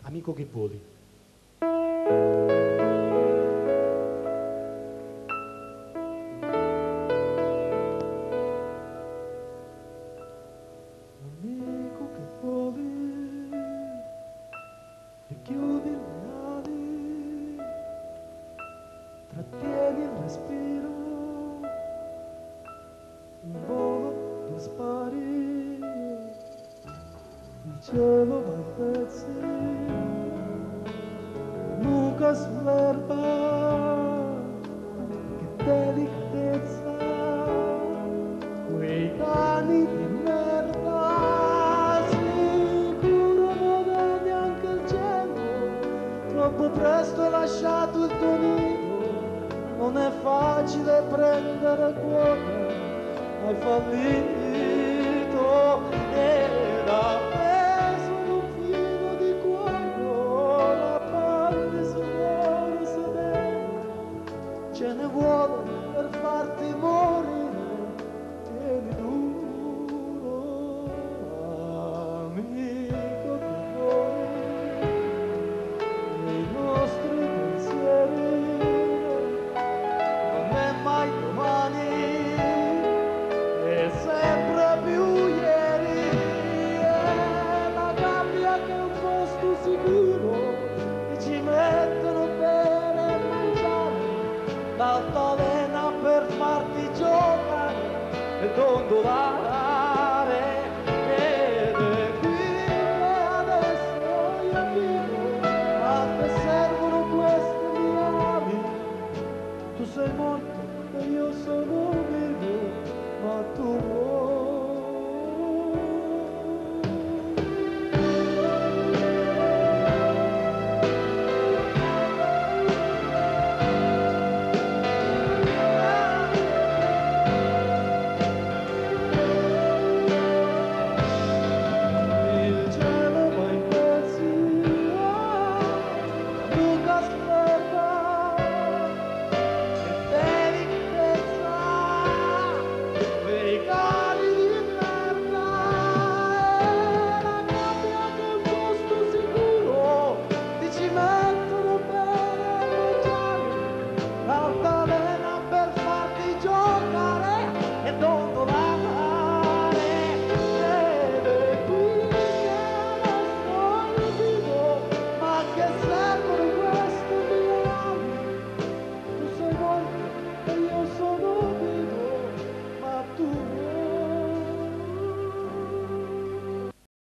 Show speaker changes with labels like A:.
A: Amico che voli.
B: Amico che voli, richiudi le ali, trattieni il respiro, in volo tu spari, il cielo va a pezzi. Nuca sull'erba, che delicatezza, quei cani di merda, sicuro non vedi anche il cielo, troppo presto hai lasciato il tuo nido, non è facile prendere quota, hai fallito ed appeso in un filo di cuoio, la pelle sul loro sedere, ce ne vuole per farti morire, tieni duro, amico che vuoi, nei nostri pensieri. dondolare